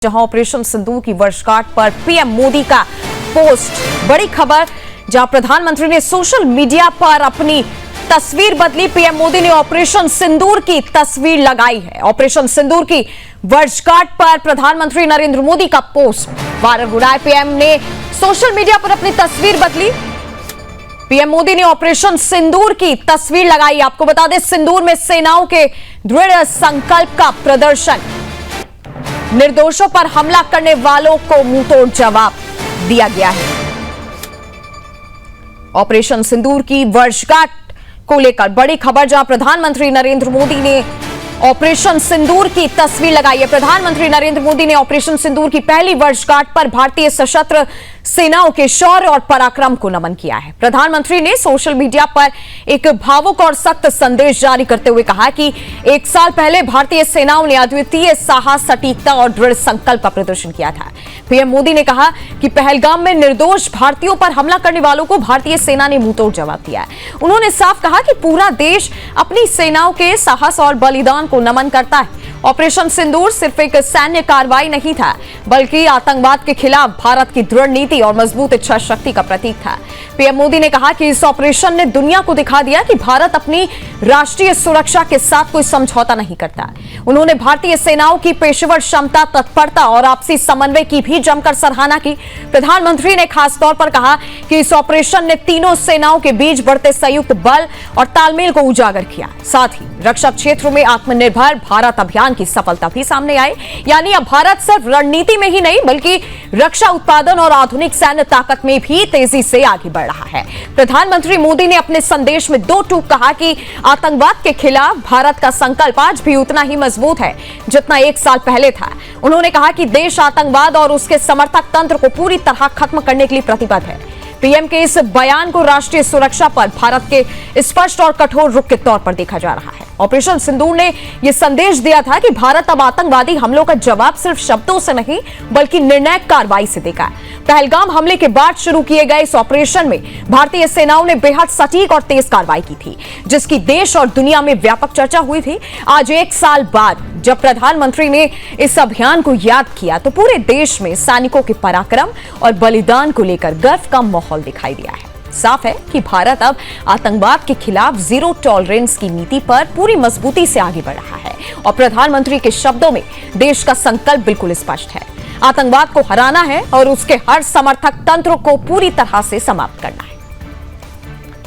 जहां ऑपरेशन सिंदूर की वर्षगांठ पर पीएम मोदी का पोस्ट, बड़ी खबर जहां प्रधानमंत्री ने सोशल मीडिया पर अपनी तस्वीर बदली। पीएम मोदी ने ऑपरेशन सिंदूर की तस्वीर लगाई है। ऑपरेशन सिंदूर की वर्षगांठ पर प्रधानमंत्री नरेंद्र मोदी का पोस्ट वायरल हो रहा है। पीएम ने सोशल मीडिया पर अपनी तस्वीर बदली। पीएम मोदी ने ऑपरेशन सिंदूर की तस्वीर लगाई। आपको बता दें, सिंदूर में सेनाओं के दृढ़ संकल्प का प्रदर्शन, निर्दोषों पर हमला करने वालों को मुंहतोड़ जवाब दिया गया है। ऑपरेशन सिंदूर की वर्षगांठ को लेकर बड़ी खबर, जहां प्रधानमंत्री नरेंद्र मोदी ने ऑपरेशन सिंदूर की तस्वीर लगाई है। प्रधानमंत्री नरेंद्र मोदी ने ऑपरेशन सिंदूर की पहली वर्षगांठ पर भारतीय सशस्त्र सेनाओं के शौर्य और पराक्रम को नमन किया है। प्रधानमंत्री ने सोशल मीडिया पर एक भावुक और सख्त संदेश जारी करते हुए कहा कि एक साल पहले भारतीय सेनाओं ने अद्वितीय साहस, सटीकता और दृढ़ संकल्प का प्रदर्शन किया था। पीएम मोदी ने कहा कि पहलगाम में निर्दोष भारतीयों पर हमला करने वालों को भारतीय सेना ने मुंहतोड़ जवाब दिया है। उन्होंने साफ कहा कि पूरा देश अपनी सेनाओं के साहस और बलिदान को नमन करता है। ऑपरेशन सिंदूर सिर्फ एक सैन्य कार्रवाई नहीं था, बल्कि आतंकवाद के खिलाफ भारत की दृढ़ नीति और मजबूत इच्छा शक्ति का प्रतीक था। पीएम मोदी ने कहा कि इस ऑपरेशन ने दुनिया को दिखा दिया कि भारत अपनी राष्ट्रीय सुरक्षा के साथ कोई समझौता नहीं करता। उन्होंने भारतीय सेनाओं की पेशेवर क्षमता, तत्परता और आपसी समन्वय की भी जमकर सराहना की। प्रधानमंत्री ने खासतौर पर कहा कि इस ऑपरेशन ने तीनों सेनाओं के बीच बढ़ते संयुक्त बल और तालमेल को उजागर किया। साथ ही रक्षा क्षेत्र में आत्मनिर्भर भारत अभियान की सफलता भी सामने आई। यानी अब भारत सिर्फ रणनीति में ही नहीं, बल्कि रक्षा उत्पादन और आधुनिक सैन्य ताकत में भी तेजी से आगे बढ़ रहा है। प्रधानमंत्री मोदी ने अपने संदेश में दो टूक कहा कि आतंकवाद के खिलाफ भारत का संकल्प आज भी उतना ही मजबूत है जितना एक साल पहले था। उन्होंने कहा कि देश आतंकवाद और उसके समर्थक तंत्र को पूरी तरह खत्म करने के लिए प्रतिबद्ध है। पीएम के इस बयान को राष्ट्रीय सुरक्षा पर भारत के स्पष्ट और कठोर रुख के तौर पर देखा जा रहा है। ऑपरेशन सिंदूर ने यह संदेश दिया था कि भारत अब आतंकवादी हमलों का जवाब सिर्फ शब्दों से नहीं, बल्कि निर्णायक कार्रवाई से देगा। पहलगाम हमले के बाद शुरू किए गए इस ऑपरेशन में भारतीय सेनाओं ने बेहद सटीक और तेज कार्रवाई की थी, जिसकी देश और दुनिया में व्यापक चर्चा हुई थी। आज एक साल बाद जब प्रधानमंत्री ने इस अभियान को याद किया, तो पूरे देश में सैनिकों के पराक्रम और बलिदान को लेकर गर्व का माहौल दिखाई दिया है। साफ है कि भारत अब आतंकवाद के खिलाफ जीरो टॉलरेंस की नीति पर पूरी मजबूती से आगे बढ़ रहा है और प्रधानमंत्री के शब्दों में देश का संकल्प बिल्कुल स्पष्ट है। आतंकवाद को हराना है और उसके हर समर्थक तंत्र को पूरी तरह से समाप्त करना है।